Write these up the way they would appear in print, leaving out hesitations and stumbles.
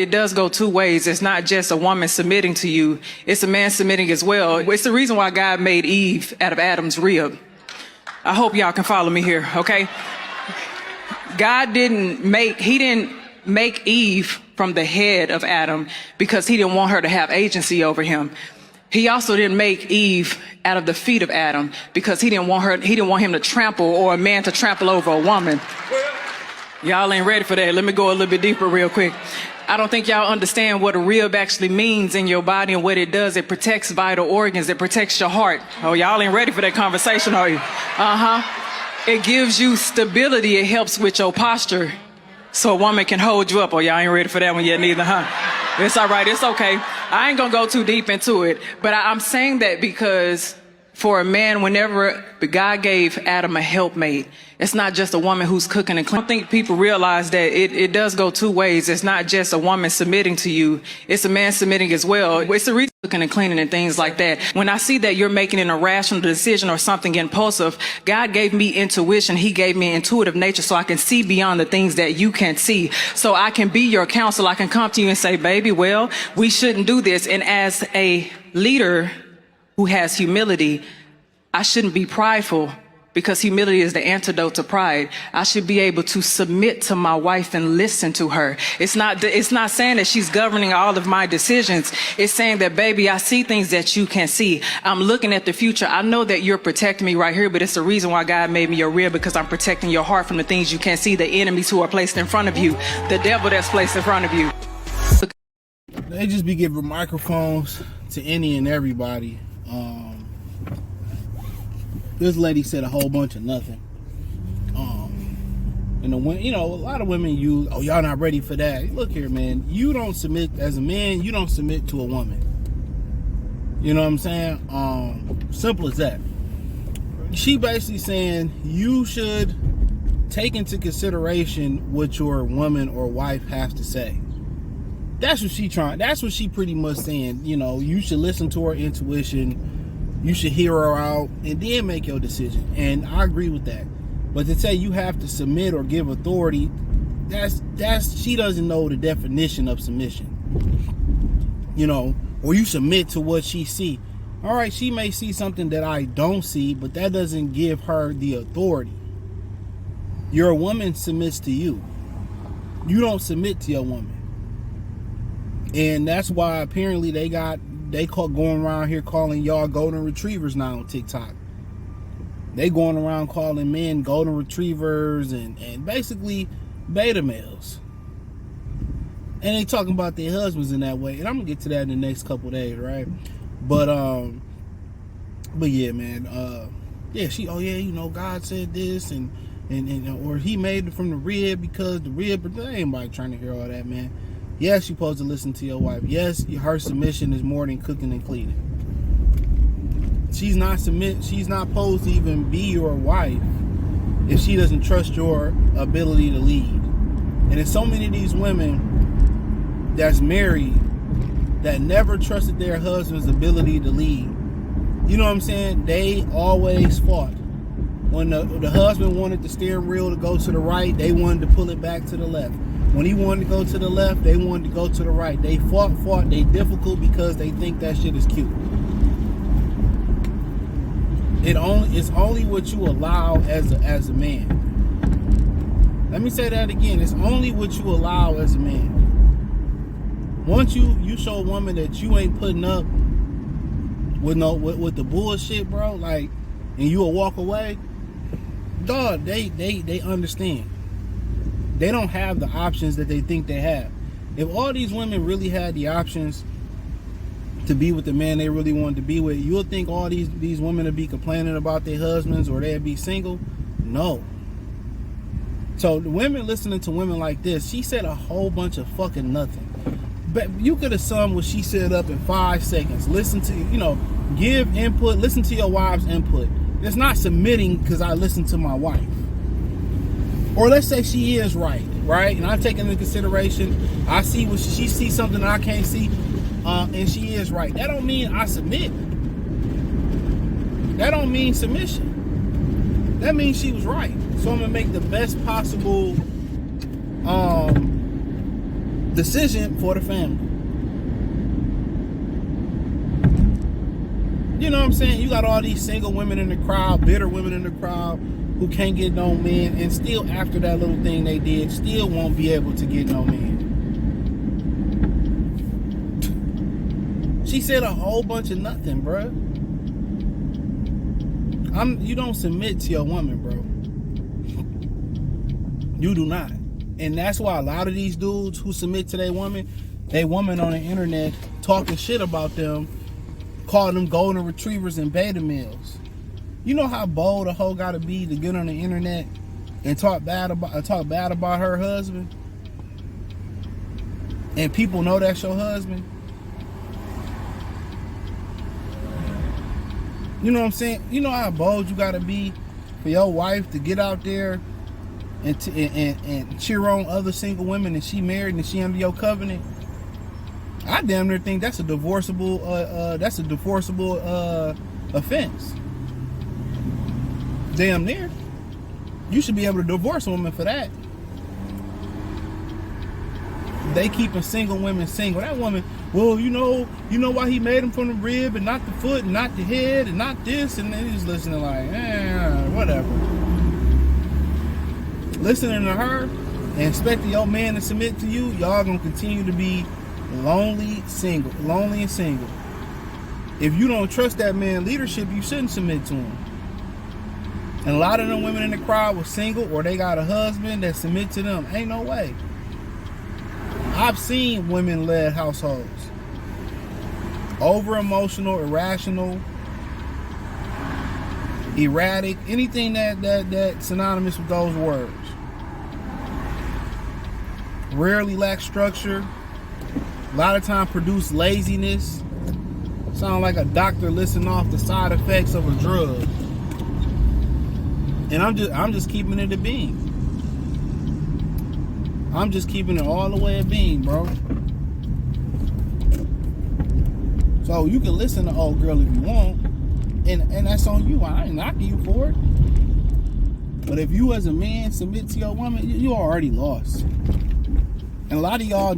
it does go two ways. It's not just a woman submitting to you. It's a man submitting as well. It's the reason why God made Eve out of Adam's rib. I hope y'all can follow me here, okay? God didn't make Eve from the head of Adam because he didn't want her to have agency over him. He also didn't make Eve out of the feet of Adam because he didn't want him to trample, or a man to trample over a woman. Y'all ain't ready for that. Let me go a little bit deeper real quick. I don't think y'all understand what a rib actually means in your body and what it does. It protects vital organs. It protects your heart. Oh, y'all ain't ready for that conversation, are you? It gives you stability. It helps with your posture so a woman can hold you up. Oh, y'all ain't ready for that one yet neither, huh? It's all right. It's okay. I ain't gonna go too deep into it, but I'm saying that because for a man, whenever God gave Adam a helpmate, it's not just a woman who's cooking and cleaning. I don't think people realize that it does go two ways. It's not just a woman submitting to you. It's a man submitting as well. It's the reason cooking and cleaning and things like that. When I see that you're making an irrational decision or something impulsive, God gave me intuition. He gave me intuitive nature so I can see beyond the things that you can't see. So I can be your counsel. I can come to you and say, baby, well, we shouldn't do this. And as a leader who has humility, I shouldn't be prideful, because humility is the antidote to pride. I should be able to submit to my wife and listen to her. It's not saying that she's governing all of my decisions. It's saying that, baby, I see things that you can't see. I'm looking at the future. I know that you're protecting me right here, but it's the reason why God made me your rib, because I'm protecting your heart from the things you can't see, the enemies who are placed in front of you, the devil that's placed in front of you. They just be giving microphones to any and everybody. This lady said a whole bunch of nothing. And a lot of women use, oh, y'all not ready for that. Look here, man. You don't submit as a man. You don't submit to a woman. You know what I'm saying? Simple as that. She basically saying you should take into consideration what your woman or wife has to say. That's what she pretty much saying. You know, you should listen to her intuition. You should hear her out and then make your decision. And I agree with that. But to say you have to submit or give authority, that's she doesn't know the definition of submission. You know, or you submit to what she see. All right, she may see something that I don't see, but that doesn't give her the authority. Your woman submits to you. You don't submit to your woman. And that's why apparently they going around here calling y'all golden retrievers now on TikTok. They going around calling men golden retrievers and basically beta males. And they talking about their husbands in that way. And I'm gonna get to that in the next couple days, right? But yeah, man. Yeah, God said this and or he made it from the rib because the rib, but there ain't anybody trying to hear all that, man. Yes, you're supposed to listen to your wife. Yes, her submission is more than cooking and cleaning. She's not supposed to even be your wife if she doesn't trust your ability to lead. And there's so many of these women that's married that never trusted their husband's ability to lead. You know what I'm saying? They always fought. When the husband wanted the steering wheel to go to the right, they wanted to pull it back to the left. When he wanted to go to the left, they wanted to go to the right. They fought. They difficult because they think that shit is cute. It's only what you allow as a man. Let me say that again. It's only what you allow as a man. Once you show a woman that you ain't putting up with the bullshit, bro, like, and you'll walk away, dog, they understand. They don't have the options that they think they have. If all these women really had the options to be with the man they really wanted to be with, you'll think all these women would be complaining about their husbands or they'd be single? No. So the women listening to women like this, she said a whole bunch of fucking nothing. But you could have summed what she said up in 5 seconds. Listen to, give input, listen to your wife's input. It's not submitting because I listen to my wife. Or let's say she is right? And I take into consideration, I see what she sees something that I can't see, and she is right. That don't mean I submit. That don't mean submission. That means she was right. So I'm gonna make the best possible decision for the family. You know what I'm saying? You got all these single women in the crowd, bitter women in the crowd who can't get no men, and still after that little thing they did, still won't be able to get no men. She said a whole bunch of nothing, bruh. You don't submit to your woman, bro. You do not. And that's why a lot of these dudes who submit to their woman on the internet talking shit about them, calling them golden retrievers and beta males. You know how bold a hoe gotta be to get on the internet and talk bad about her husband? And people know that's your husband? You know what I'm saying? You know how bold you gotta be for your wife to get out there and cheer on other single women, and she married and she under your covenant? I damn near think that's a divorceable offense. Damn near. You should be able to divorce a woman for that. They keeping single women single. That woman, well, you know why he made them from the rib and not the foot and not the head and not this, and then he's listening like, whatever. Listening to her and expecting your man to submit to you, y'all gonna continue to be lonely and single. If you don't trust that man's leadership, you shouldn't submit to him. And a lot of them women in the crowd were single, or they got a husband that submit to them. Ain't no way. I've seen women-led households. Over-emotional, irrational, erratic, anything that's synonymous with those words. Rarely lack structure. A lot of times produce laziness. Sound like a doctor listing off the side effects of a drug. And I'm just keeping it a bean. I'm just keeping it all the way a bean, bro. So you can listen to old girl if you want, and that's on you. I ain't knocking you for it. But if you as a man submit to your woman, you already lost. And a lot of y'all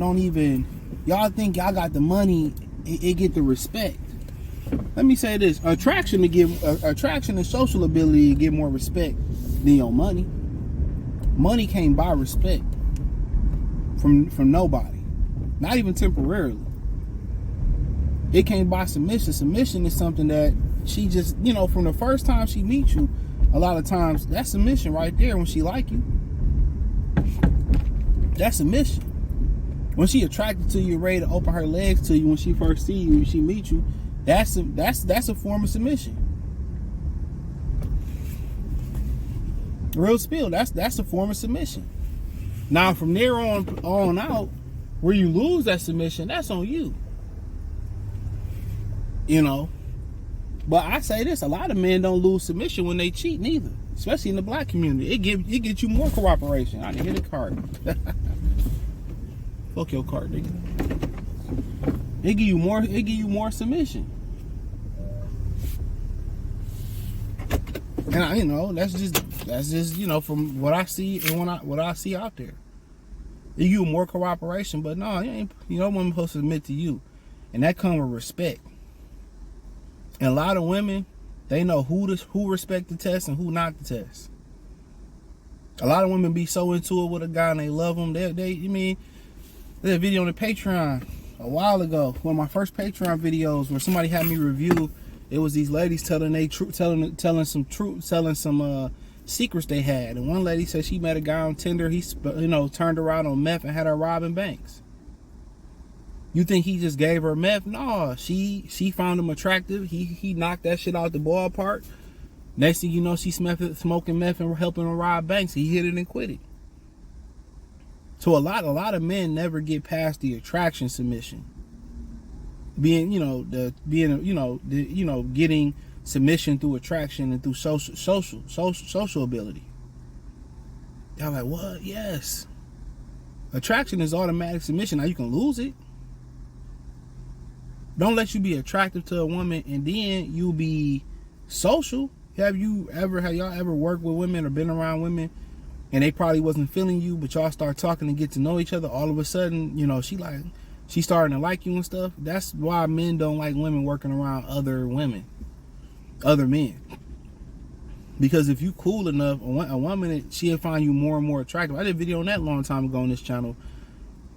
y'all think y'all got the money, it get the respect. Let me say this: attraction and social ability get more respect than your money. Money can't buy respect from nobody, not even temporarily. It can't buy submission. Submission is something that she just, from the first time she meets you, a lot of times that's submission right there. When she like you, that's submission. When she attracted to you, ready to open her legs to you when she first see you, when she meets you, that's a form of submission. Real spill, that's a form of submission. Now from there on out, where you lose that submission, that's on you. But I say this: a lot of men don't lose submission when they cheat, neither. Especially in the black community, it gets you more cooperation. I didn't hit a card. Fuck your card, nigga. It give you more submission. And that's just from what I see and what I see out there. It give you more cooperation, but no, you ain't. Women supposed to submit to you, and that comes with respect. And a lot of women, they know who respect the test and who not the test. A lot of women be so into it with a guy and they love him. There's a video on the Patreon a while ago, one of my first Patreon videos, where somebody had me review. It was these ladies telling some secrets they had. And one lady said she met a guy on Tinder. He turned her out on meth and had her robbing banks. You think he just gave her meth? No, she found him attractive. He knocked that shit out the ballpark. Next thing you know, she's smoking meth and helping him rob banks. He hit it and quit it. So a lot of men never get past the attraction submission. Getting submission through attraction and through social ability. Y'all like, what? Yes. Attraction is automatic submission. Now you can lose it. Don't let you be attractive to a woman and then you be social. Have y'all ever worked with women or been around women and they probably wasn't feeling you, but y'all start talking and get to know each other, all of a sudden, you know, she's starting to like you and stuff. That's why men don't like women working around other men. Because if you cool enough, a woman, she'll find you more and more attractive. I did a video on that a long time ago on this channel,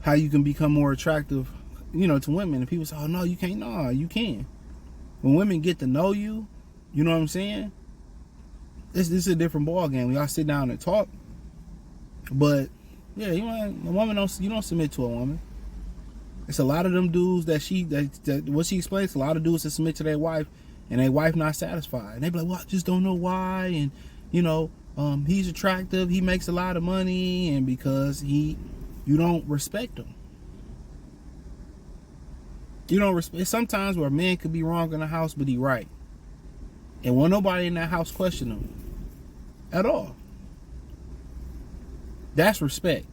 how you can become more attractive, you know, to women. And people say, oh no, you can't. No, you can. When women get to know you, you know what I'm saying? This is a different ball game. We all sit down and talk. But yeah, you don't submit to a woman. It's a lot of them dudes that what she explains. A lot of dudes that submit to their wife, and their wife not satisfied, and they be like, "Well, I just don't know why." And you know, he's attractive, he makes a lot of money, and because you don't respect him. You don't respect. Sometimes where a man could be wrong in the house, but he right, and won't nobody in that house question him at all. That's respect.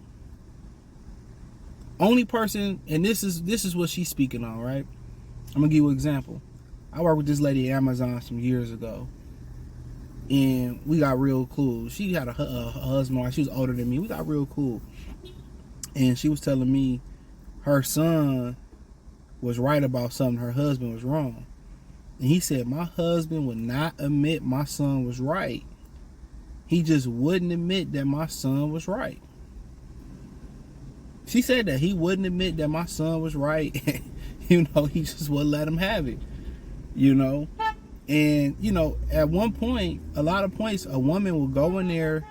Only person, and this is what she's speaking on, right? I'm gonna give you an example. I worked with this lady at Amazon some years ago, and we got real cool. She had a husband, she was older than me. We got real cool, and she was telling me her son was right about something, her husband was wrong. And he said, my husband would not admit my son was right. He just wouldn't admit that my son was right. She said that he wouldn't admit that my son was right. You know, he just wouldn't let him have it. You know? And, you know, at one point, a lot of points, a woman will go in there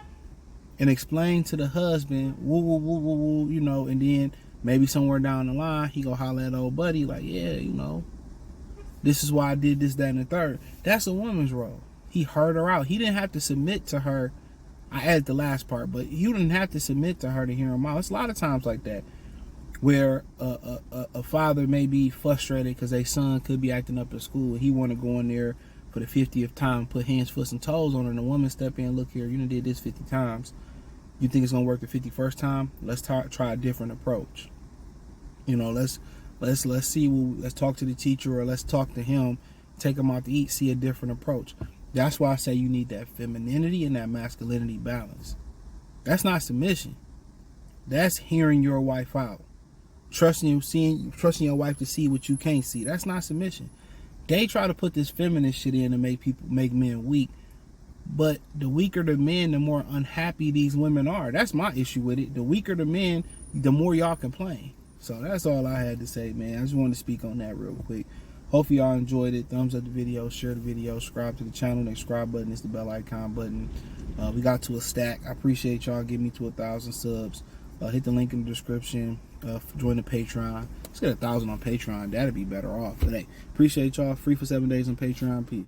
and explain to the husband, woo, woo, woo, woo, woo, you know, and then maybe somewhere down the line, he go holler at old buddy, like, yeah, you know, this is why I did this, that, and the third. That's a woman's role. He heard her out. He didn't have to submit to her. I added the last part, but you didn't have to submit to her to hear him out. It's a lot of times like that, where a father may be frustrated because their son could be acting up at school. He want to go in there for the 50th time, put hands, foot, and toes on her, and the woman step in, look here, you done did this 50 times. You think it's gonna work the 51st time? Let's try a different approach. You know, let's see. Let's talk to the teacher, or let's talk to him, take him out to eat, see a different approach. That's why I say you need that femininity and that masculinity balance. That's not submission. That's hearing your wife out. Trusting your wife to see what you can't see. That's not submission. They try to put this feminist shit in to make men weak. But the weaker the men, the more unhappy these women are. That's my issue with it. The weaker the men, the more y'all complain. So that's all I had to say, man. I just wanted to speak on that real quick. Hope y'all enjoyed it. Thumbs up the video, share the video, subscribe to the channel. The subscribe button is the bell icon button. We got to a stack. I appreciate y'all getting me to 1,000 subs. Hit the link in the description. Join the Patreon. Let's get 1,000 on Patreon. That'd be better off. But hey, appreciate y'all. Free for 7 days on Patreon. Peace.